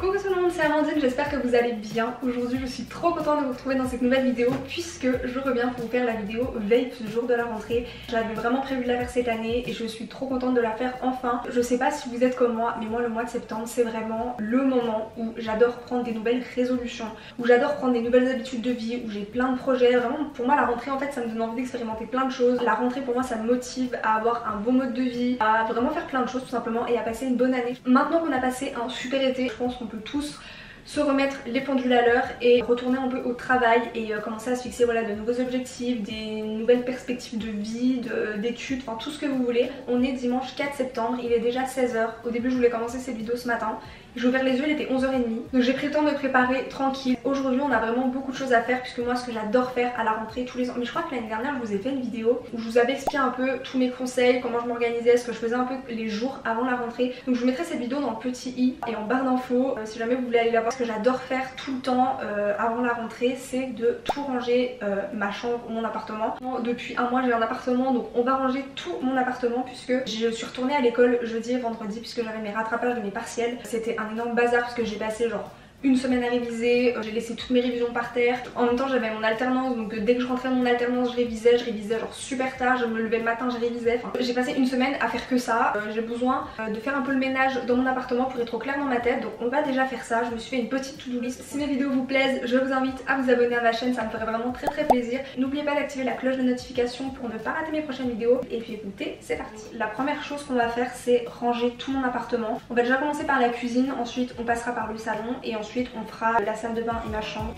Coucou tout le monde, c'est Amandine, j'espère que vous allez bien. Aujourd'hui je suis trop contente de vous retrouver dans cette nouvelle vidéo puisque je reviens pour vous faire la vidéo veille du jour de la rentrée. J'avais vraiment prévu de la faire cette année et je suis trop contente de la faire enfin. Je sais pas si vous êtes comme moi, mais moi le mois de septembre c'est vraiment le moment où j'adore prendre des nouvelles résolutions, où j'adore prendre des nouvelles habitudes de vie, où j'ai plein de projets. Vraiment pour moi la rentrée en fait ça me donne envie d'expérimenter plein de choses. La rentrée pour moi ça me motive à avoir un bon mode de vie, à vraiment faire plein de choses tout simplement et à passer une bonne année. Maintenant qu'on a passé un super été, je pense qu'on peut tous se remettre les pendules à l'heure et retourner un peu au travail et commencer à se fixer voilà, de nouveaux objectifs, des nouvelles perspectives de vie, d'études, enfin tout ce que vous voulez. On est dimanche 4 septembre, il est déjà 16 h. Au début je voulais commencer cette vidéo ce matin. J'ai ouvert les yeux, il était 11h30. Donc j'ai pris le temps de me préparer tranquille. Aujourd'hui on a vraiment beaucoup de choses à faire puisque moi ce que j'adore faire à la rentrée tous les ans. Mais je crois que l'année dernière je vous ai fait une vidéo où je vous avais expliqué un peu tous mes conseils, comment je m'organisais, ce que je faisais un peu les jours avant la rentrée. Donc je vous mettrai cette vidéo dans le petit i et en barre d'infos si jamais vous voulez aller la voir. Ce que j'adore faire tout le temps avant la rentrée c'est de tout ranger, ma chambre, mon appartement. Depuis un mois j'ai un appartement donc on va ranger tout mon appartement puisque je suis retournée à l'école jeudi et vendredi puisque j'avais mes rattrapages de mes partiels. C'était un énorme bazar parce que j'ai passé genre une semaine à réviser, j'ai laissé toutes mes révisions par terre. En même temps j'avais mon alternance donc dès que je rentrais de mon alternance je révisais genre super tard, je me levais le matin, je révisais. Enfin, j'ai passé une semaine à faire que ça. J'ai besoin de faire un peu le ménage dans mon appartement pour être au clair dans ma tête. Donc on va déjà faire ça, je me suis fait une petite to-do list. Si mes vidéos vous plaisent, je vous invite à vous abonner à ma chaîne, ça me ferait vraiment très plaisir. N'oubliez pas d'activer la cloche de notification pour ne pas rater mes prochaines vidéos. Et puis écoutez, c'est parti. La première chose qu'on va faire c'est ranger tout mon appartement. On va déjà commencer par la cuisine, ensuite on passera par le salon et ensuite on fera la salle de bain et ma chambre.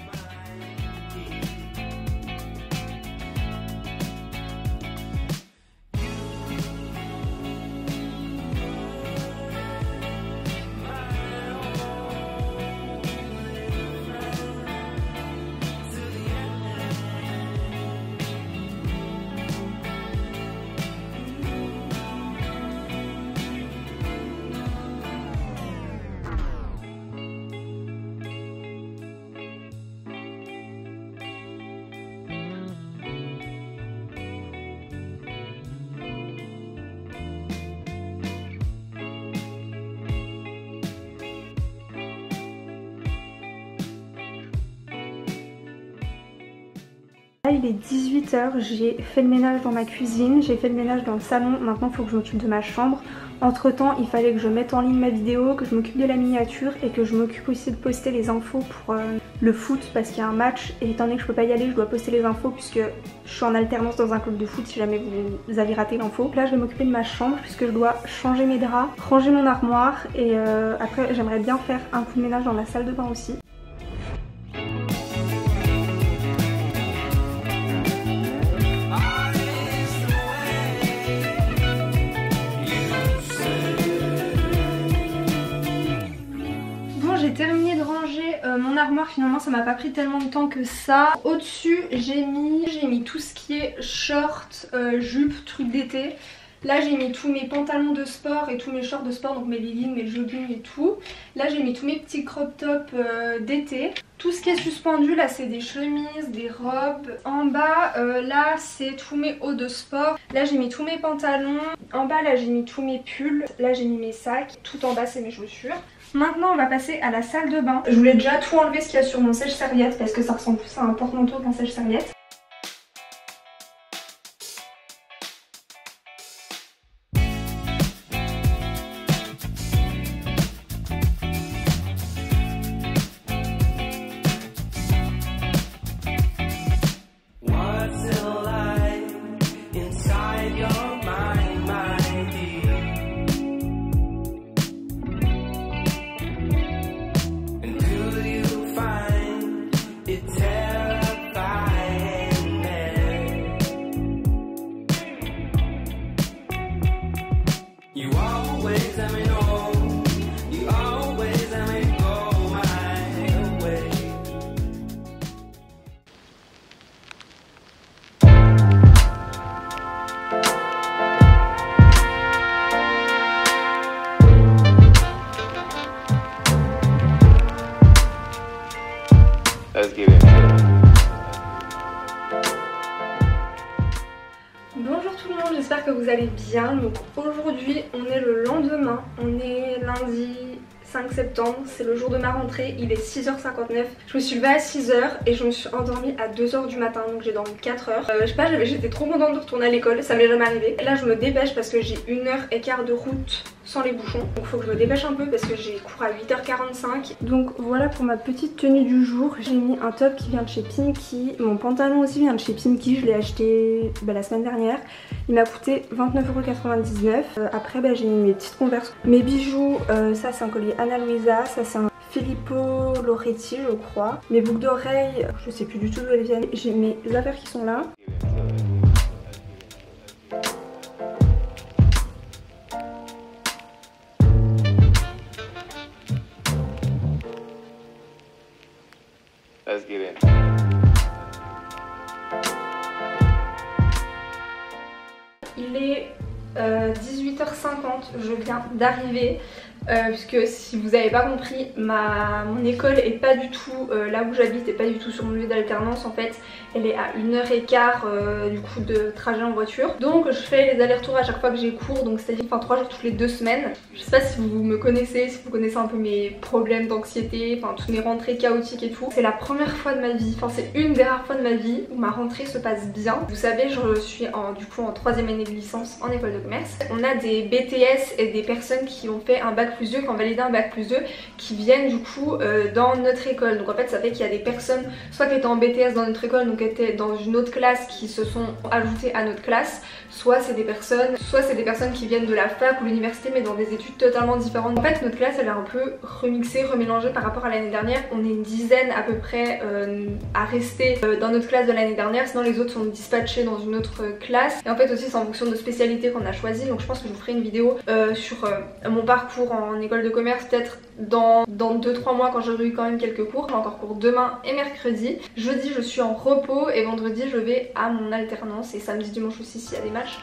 Là il est 18 h, j'ai fait le ménage dans ma cuisine, j'ai fait le ménage dans le salon, maintenant il faut que je m'occupe de ma chambre. Entre temps il fallait que je mette en ligne ma vidéo, que je m'occupe de la miniature et que je m'occupe aussi de poster les infos pour le foot parce qu'il y a un match et étant donné que je peux pas y aller je dois poster les infos puisque je suis en alternance dans un club de foot si jamais vous avez raté l'info. Là je vais m'occuper de ma chambre puisque je dois changer mes draps, ranger mon armoire et après j'aimerais bien faire un coup de ménage dans la salle de bain aussi. J'ai terminé de ranger mon armoire, finalement ça m'a pas pris tellement de temps que ça. Au-dessus j'ai mis tout ce qui est short, jupe, trucs d'été. Là j'ai mis tous mes pantalons de sport et tous mes shorts de sport, donc mes leggings, mes joggings et tout. Là j'ai mis tous mes petits crop tops d'été. Tout ce qui est suspendu là c'est des chemises, des robes. En bas là c'est tous mes hauts de sport. Là j'ai mis tous mes pantalons. En bas là j'ai mis tous mes pulls. Là j'ai mis mes sacs. Tout en bas c'est mes chaussures. Maintenant on va passer à la salle de bain. Je voulais déjà tout enlever ce qu'il y a sur mon sèche-serviette parce que ça ressemble plus à un porte-manteau qu'un sèche-serviette. Bonjour tout le monde, j'espère que vous allez bien. Donc aujourd'hui on est le lendemain, on est lundi 5 septembre, c'est le jour de ma rentrée, il est 6h59. Je me suis levée à 6h et je me suis endormie à 2h du matin, donc j'ai dormi 4 heures. Je sais pas, j'étais trop contente de retourner à l'école, ça m'est jamais arrivé. Là je me dépêche parce que j'ai 1h15 de route sans les bouchons, donc faut que je me dépêche un peu parce que j'ai cours à 8h45. Donc voilà pour ma petite tenue du jour. J'ai mis un top qui vient de chez Pimki, mon pantalon aussi vient de chez Pimki, je l'ai acheté la semaine dernière. Il m'a coûté 29,99 €. Après j'ai mis mes petites Converse, mes bijoux, ça c'est un collier Ana Luisa, ça c'est un Filippo Loretti je crois. Mes boucles d'oreilles, je sais plus du tout d'où elles viennent. J'ai mes affaires qui sont là. Let's get in. Il est 18h50, je viens d'arriver. Puisque si vous n'avez pas compris, mon école est pas du tout là où j'habite, et pas du tout sur mon lieu d'alternance en fait. Elle est à 1h15 du coup de trajet en voiture. Donc je fais les allers-retours à chaque fois que j'ai cours, donc c'est-à-dire 3 jours toutes les 2 semaines. Je sais pas si vous me connaissez, si vous connaissez un peu mes problèmes d'anxiété, enfin toutes mes rentrées chaotiques et tout. C'est la première fois de ma vie, enfin c'est une des rares fois de ma vie où ma rentrée se passe bien. Vous savez, je suis du coup en 3e année de licence en école de commerce. On a des BTS et des personnes qui ont fait un bac plus 2, qui ont validé un bac plus 2, qui viennent du coup dans notre école. Donc en fait ça fait qu'il y a des personnes soit qui étaient en BTS dans notre école, donc qui étaient dans une autre classe, qui se sont ajoutées à notre classe, soit c'est des personnes qui viennent de la fac ou l'université mais dans des études totalement différentes. En fait notre classe elle est un peu remixée, remélangée par rapport à l'année dernière. On est une dizaine à peu près à rester dans notre classe de l'année dernière, sinon les autres sont dispatchés dans une autre classe. Et en fait aussi c'est en fonction de spécialité qu'on a choisi, donc je pense que je vous ferai une vidéo sur mon parcours en école de commerce peut-être dans 2-3 mois quand j'aurai eu quand même quelques cours. J'ai encore cours demain et mercredi. Jeudi je suis en repos et vendredi je vais à mon alternance, et samedi dimanche aussi s'il y a des matchs.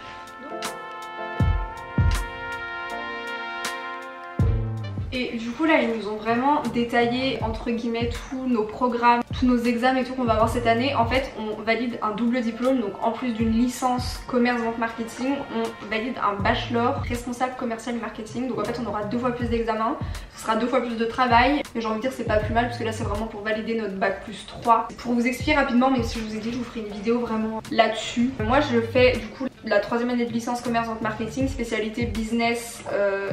Et du coup là ils nous ont vraiment détaillé entre guillemets tous nos programmes, tous nos examens et tout qu'on va avoir cette année. En fait on valide un double diplôme, donc en plus d'une licence commerce vente marketing, on valide un bachelor responsable commercial et marketing. Donc en fait on aura 2 fois plus d'examens, ce sera 2 fois plus de travail, mais j'ai envie de dire c'est pas plus mal parce que là c'est vraiment pour valider notre bac plus 3. Pour vous expliquer rapidement, même si je vous ai dit je vous ferai une vidéo vraiment là-dessus. Moi je fais du coup la 3e année de licence commerce vente marketing, spécialité business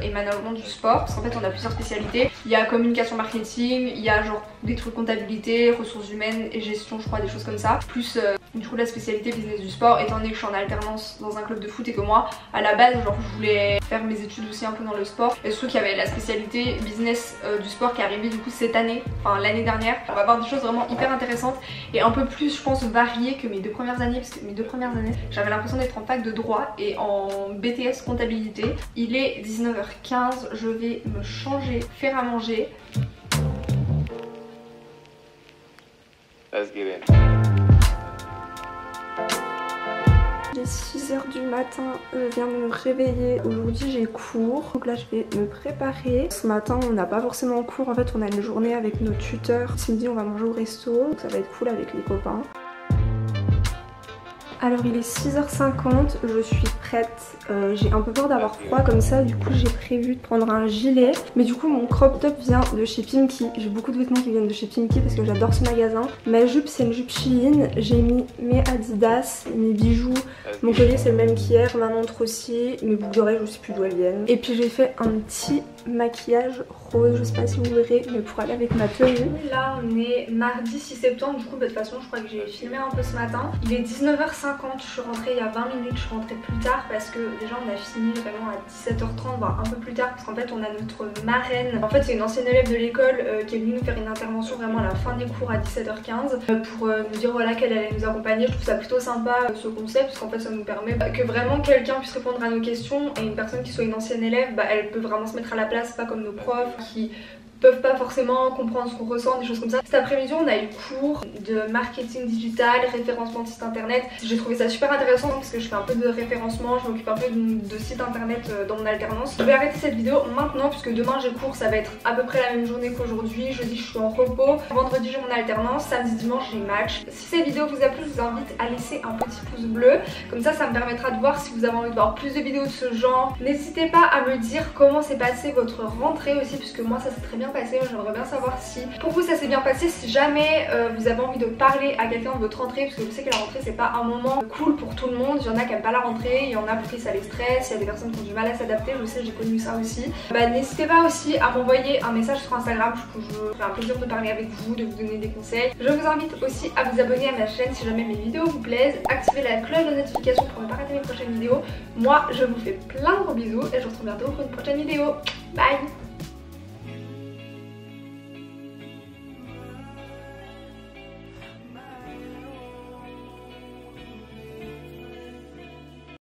et management du sport, parce qu'en fait on a plusieurs spécialités. Il y a communication marketing, il y a genre des trucs comptabilité, ressources humaines et gestion je crois, des choses comme ça, plus du coup la spécialité business du sport, étant donné que je suis en alternance dans un club de foot et que moi à la base genre je voulais faire mes études aussi un peu dans le sport, et surtout qu'il y avait la spécialité business du sport qui est arrivée du coup cette année, enfin l'année dernière. On va avoir des choses vraiment hyper intéressantes et un peu plus je pense variées que mes 2 premières années, parce que mes 2 premières années j'avais l'impression d'être en fac de droit et en BTS comptabilité. Il est 19h15, je vais me changer, faire à manger. Let's get in. Il est 6h du matin, je viens de me réveiller. Aujourd'hui j'ai cours, donc là je vais me préparer. Ce matin on n'a pas forcément cours, en fait on a une journée avec nos tuteurs. Ce midi on va manger au resto, donc ça va être cool avec les copains. Alors il est 6h50, je suis prête, j'ai un peu peur d'avoir froid comme ça, du coup j'ai prévu de prendre un gilet. Mais du coup mon crop top vient de chez Pimki, j'ai beaucoup de vêtements qui viennent de chez Pimki parce que j'adore ce magasin. Ma jupe c'est une jupe Shein, j'ai mis mes Adidas, mes bijoux, mon collier c'est le même qu'hier, ma montre aussi, mes boucles d'oreilles je sais plus d'où elles viennent. Et puis j'ai fait un petit maquillage rose, je sais pas si vous verrez, mais pour aller avec ma tenue. Là on est mardi 6 septembre, du coup de toute façon je crois que j'ai filmé un peu ce matin. Il est 19h50, je suis rentrée il y a 20 minutes, je suis rentrée plus tard parce que déjà on a fini vraiment à 17h30 voire un peu plus tard, parce qu'en fait on a notre marraine. En fait c'est une ancienne élève de l'école qui est venue nous faire une intervention vraiment à la fin des cours à 17h15 pour nous dire voilà qu'elle allait nous accompagner. Je trouve ça plutôt sympa ce concept, parce qu'en fait ça nous permet que vraiment quelqu'un puisse répondre à nos questions, et une personne qui soit une ancienne élève, elle peut vraiment se mettre à la place, pas comme nos profs qui peuvent pas forcément comprendre ce qu'on ressent, des choses comme ça. Cet après-midi on a eu cours de marketing digital, référencement de site internet. J'ai trouvé ça super intéressant parce que je fais un peu de référencement, je m'occupe un peu de site internet dans mon alternance. Je vais arrêter cette vidéo maintenant puisque demain j'ai cours, ça va être à peu près la même journée qu'aujourd'hui. Jeudi je suis en repos, vendredi j'ai mon alternance, samedi dimanche j'ai match. Si cette vidéo vous a plu, je vous invite à laisser un petit pouce bleu, comme ça me permettra de voir si vous avez envie de voir plus de vidéos de ce genre. N'hésitez pas à me dire comment s'est passée votre rentrée aussi, puisque moi ça s'est très bien passé. J'aimerais bien savoir si pour vous ça s'est bien passé, si jamais vous avez envie de parler à quelqu'un de votre rentrée, parce que je sais que la rentrée c'est pas un moment cool pour tout le monde. Il y en a qui aiment pas la rentrée, il y en a pour qui ça les stresse, il y a des personnes qui ont du mal à s'adapter, je sais, j'ai connu ça aussi. N'hésitez pas aussi à m'envoyer un message sur Instagram, je me ferai un plaisir de parler avec vous, de vous donner des conseils. Je vous invite aussi à vous abonner à ma chaîne si jamais mes vidéos vous plaisent, activez la cloche de notification pour ne pas rater mes prochaines vidéos. Moi je vous fais plein de gros bisous et je vous retrouve bientôt pour une prochaine vidéo. Bye.